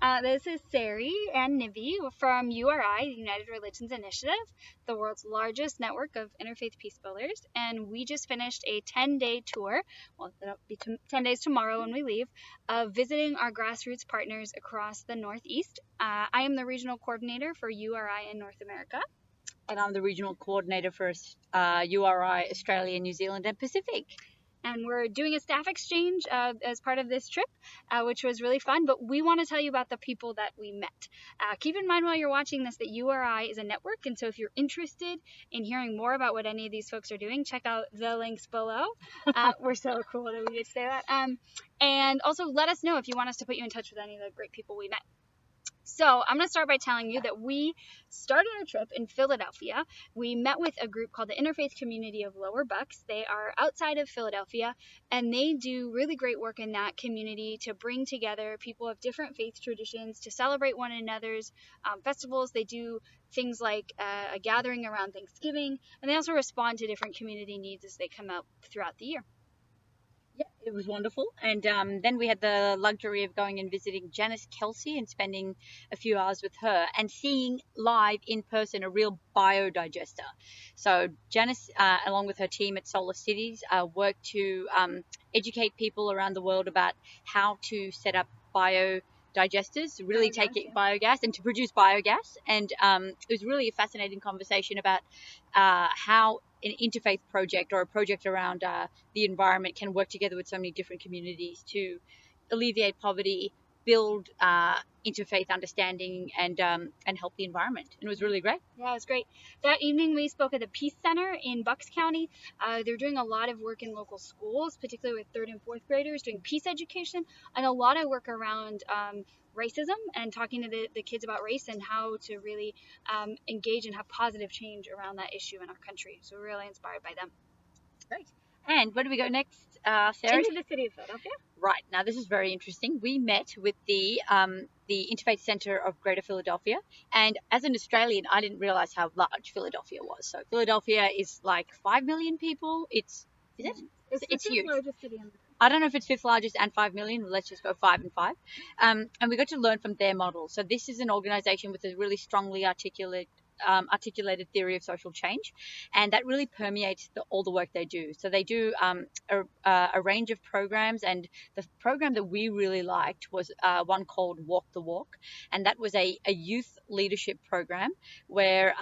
This is Sari and Nivy from URI, United Religions Initiative, the world's largest network of interfaith peacebuilders. And we just finished a 10-day tour, well, it'll be 10 days tomorrow when we leave, of visiting our grassroots partners across the Northeast. I am the regional coordinator for URI in North America. And I'm the regional coordinator for URI Australia, New Zealand and Pacific. And we're doing a staff exchange as part of this trip, which was really fun. But we want to tell you about the people that we met. Keep in mind while you're watching this that URI is a network, and so if you're interested in hearing more about what any of these folks are doing, check out the links below. We're so cool that we get to say that. And also let us know if you want us to put you in touch with any of the great people we met. So I'm going to start by telling you that we started our trip in Philadelphia. We met with a group called the Interfaith Community of Lower Bucks. They are outside of Philadelphia, and they do really great work in that community to bring together people of different faith traditions to celebrate one another's festivals. They do things like a gathering around Thanksgiving, and they also respond to different community needs as they come out throughout the year. Yeah, it was wonderful. And then we had the luxury of going and visiting Janice Kelsey and spending a few hours with her and seeing live in person a real biodigester. So Janice, along with her team at Solar Cities, worked to educate people around the world about how to set up biodigesters, really biogas and to produce biogas. And it was really a fascinating conversation about how an interfaith project or a project around the environment can work together with so many different communities to alleviate poverty, build interfaith understanding, and help the environment. And it was really great. Yeah, it was great. That evening we spoke at the Peace Center in Bucks County. They're doing a lot of work in local schools, particularly with 3rd and 4th graders, doing peace education and a lot of work around racism and talking to the kids about race and how to really engage and have positive change around that issue in our country. So we're really inspired by them. Great. And where do we go next, Sarah? Into the city of Philadelphia. Right. Now, this is very interesting. We met with the Interfaith Centre of Greater Philadelphia. And as an Australian, I didn't realise how large Philadelphia was. So Philadelphia is like 5 million people. It's huge. Largest city in the country. I don't know if it's 5th largest and 5 million. Let's just go 5 and 5. And we got to learn from their model. So this is an organisation with a really strongly articulated theory of social change, and that really permeates all the work they do. So they do a range of programs, and the program that we really liked was one called Walk the Walk, and that was a youth leadership program where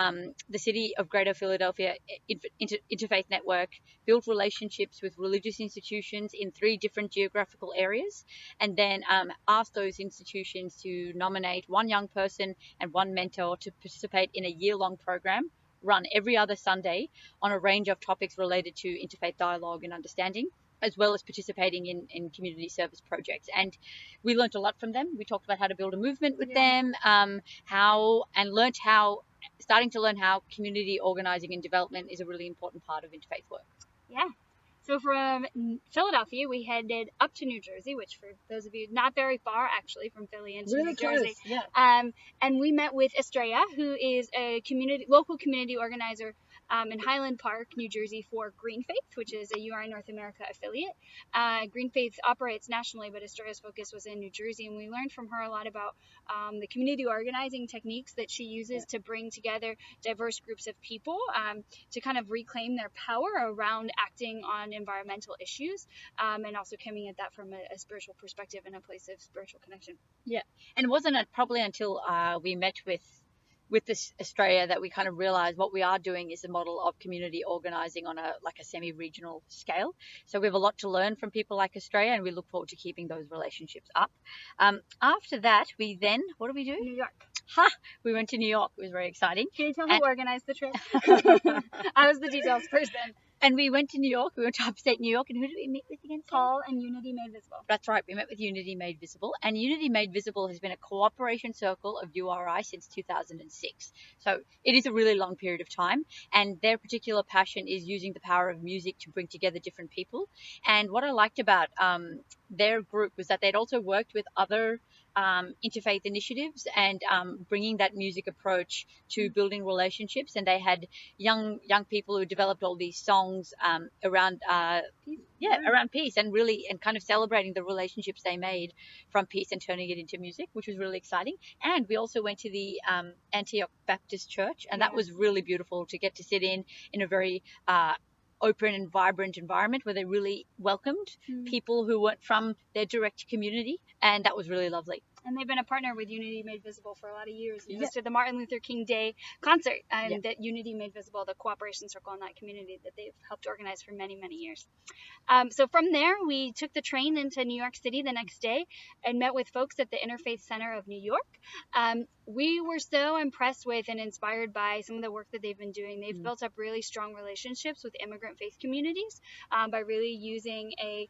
the City of Greater Philadelphia Interfaith Network built relationships with religious institutions in 3 different geographical areas, and then asked those institutions to nominate one young person and one mentor to participate in a year-long program run every other Sunday on a range of topics related to interfaith dialogue and understanding, as well as participating in community service projects. And we learned a lot from them. We talked about how to build a movement with them, starting to learn how community organizing and development is a really important part of interfaith work. Yeah. So from Philadelphia, we headed up to New Jersey, which for those of you not very far actually from Philly into really New Jersey. Close, yeah. And we met with Estrella, who is a local community organizer in Highland Park, New Jersey for Green Faith, which is a URI North America affiliate. Green Faith operates nationally, but Estrella's focus was in New Jersey, and we learned from her a lot about the community organizing techniques that she uses to bring together diverse groups of people to kind of reclaim their power around acting on environmental issues, and also coming at that from a spiritual perspective and a place of spiritual connection. Yeah, and it wasn't probably until we met with this Australia that we kind of realized what we are doing is a model of community organizing on a semi-regional scale. So we have a lot to learn from people like Australia, and we look forward to keeping those relationships up. After that, what did we do? New York. We went to New York. It was very exciting. Can you tell who organized the trip? I was the details person. And we went to New York. We went to upstate New York. And who did we meet with again? Paul and Unity Made Visible. That's right. We met with Unity Made Visible. And Unity Made Visible has been a cooperation circle of URI since 2006. So it is a really long period of time. And their particular passion is using the power of music to bring together different people. And what I liked about their group was that they'd also worked with other interfaith initiatives and bringing that music approach to building relationships. And they had young people who developed all these songs around around peace, and really and kind of celebrating the relationships they made from peace and turning it into music, which was really exciting. And we also went to the Antioch Baptist Church, and that was really beautiful to get to sit in a very open and vibrant environment where they really welcomed people who weren't from their direct community, and that was really lovely. And they've been a partner with Unity Made Visible for a lot of years. We hosted the Martin Luther King Day concert, and that Unity Made Visible, the cooperation circle in that community that they've helped organize for many, many years. So from there, we took the train into New York City the next day and met with folks at the Interfaith Center of New York. We were so impressed with and inspired by some of the work that they've been doing. They've built up really strong relationships with immigrant faith communities by really using a,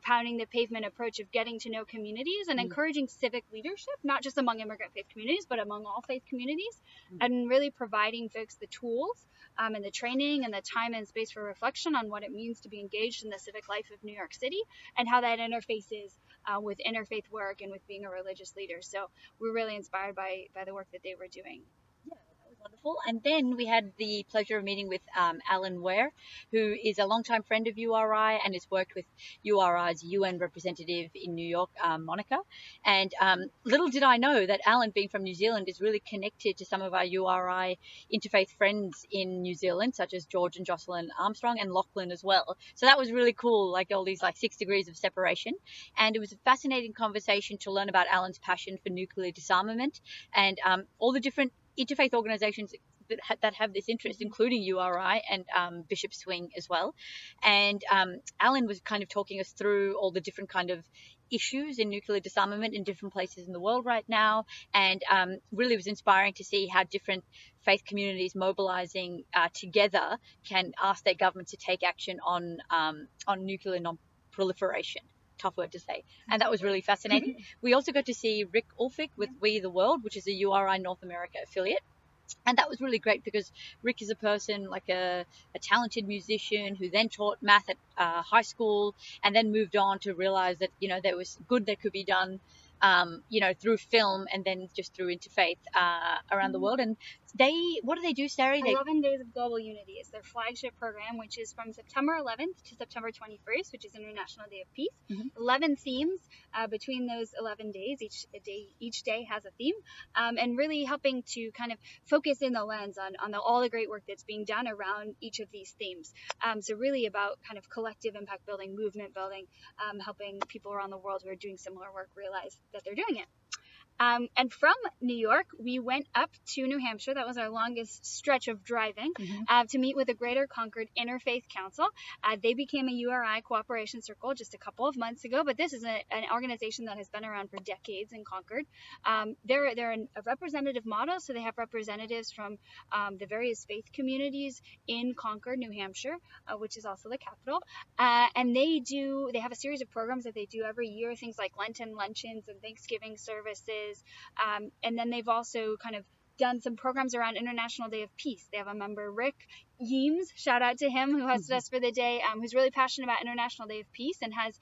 pounding the pavement approach of getting to know communities and encouraging civic leadership, not just among immigrant faith communities, but among all faith communities, and really providing folks the tools and the training and the time and space for reflection on what it means to be engaged in the civic life of New York City and how that interfaces with interfaith work and with being a religious leader. So we're really inspired by the work that they were doing. Wonderful. And then we had the pleasure of meeting with Alan Ware, who is a longtime friend of URI and has worked with URI's UN representative in New York, Monica. And little did I know that Alan, being from New Zealand, is really connected to some of our URI interfaith friends in New Zealand, such as George and Jocelyn Armstrong and Lachlan as well. So that was really cool, like all these 6 degrees of separation. And it was a fascinating conversation to learn about Alan's passion for nuclear disarmament and all the different interfaith organizations that have this interest, including URI and Bishop Swing as well. And Alan was kind of talking us through all the different kind of issues in nuclear disarmament in different places in the world right now, and really was inspiring to see how different faith communities mobilizing together can ask their governments to take action on nuclear non-proliferation. Tough word to say. And that was really fascinating. We also got to see Rick Ulfik with We the World, which is a URI North America affiliate. And that was really great because Rick is a person, like a talented musician who then taught math at high school and then moved on to realize that, there was good that could be done, through film and then just through interfaith around the world. And what do they do, Sari? 11 Days of Global Unity is their flagship program, which is from September 11th to September 21st, which is International Day of Peace. 11 themes between those 11 days. Each day has a theme, and really helping to kind of focus in the lens on all the great work that's being done around each of these themes. So really about kind of collective impact building, movement building, helping people around the world who are doing similar work realize that they're doing it. And from New York, we went up to New Hampshire. That was our longest stretch of driving to meet with the Greater Concord Interfaith Council. They became a URI cooperation circle just a couple of months ago, but this is an organization that has been around for decades in Concord. They're a representative model, so they have representatives from the various faith communities in Concord, New Hampshire, which is also the capital. And they have a series of programs that they do every year, things like Lenten luncheons and Thanksgiving services. And then they've also kind of done some programs around International Day of Peace. They have a member, Rick Yeames, shout out to him, who hosted us for the day, who's really passionate about International Day of Peace and has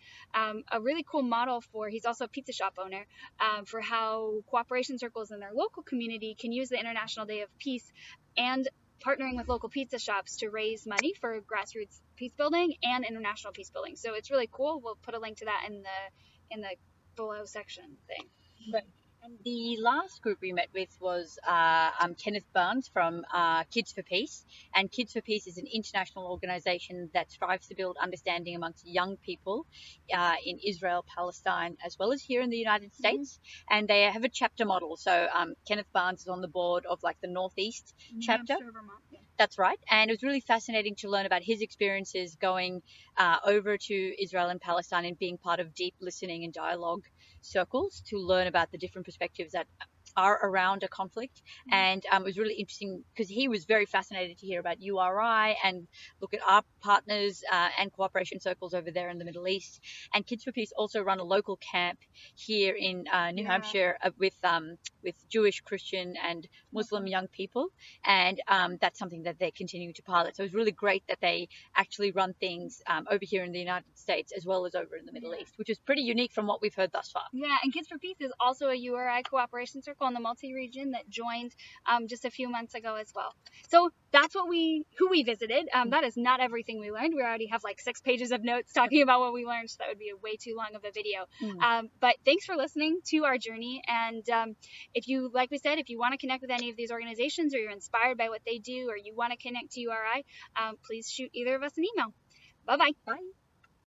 a really cool model he's also a pizza shop owner, for how cooperation circles in their local community can use the International Day of Peace and partnering with local pizza shops to raise money for grassroots peace building and international peace building. So it's really cool. We'll put a link to that in the below section thing. Right. And the last group we met with was Kenneth Barnes from Kids for Peace. And Kids for Peace is an international organization that strives to build understanding amongst young people in Israel, Palestine, as well as here in the United States. And they have a chapter model. So Kenneth Barnes is on the board of the Northeast chapter. Hampshire, Vermont, yeah. That's right. And it was really fascinating to learn about his experiences going over to Israel and Palestine and being part of deep listening and dialogue circles to learn about the different perspectives that are around a conflict. And it was really interesting because he was very fascinated to hear about URI and look at our partners and cooperation circles over there in the Middle East. And Kids for Peace also run a local camp here in New Hampshire with with Jewish, Christian, and Muslim young people, and that's something that they're continuing to pilot. So it's really great that they actually run things over here in the United States as well as over in the Middle East, which is pretty unique from what we've heard thus far. Yeah, and Kids for Peace is also a URI cooperation circle in the multi-region that joined just a few months ago as well. So that's who we visited. That is not everything we learned. We already have like 6 pages of notes talking about what we learned, so that would be way too long of a video. But thanks for listening to our journey. And if you, like we said, if you want to connect with any of these organizations, or you're inspired by what they do, or you want to connect to URI, please shoot either of us an email. Bye-bye. Bye.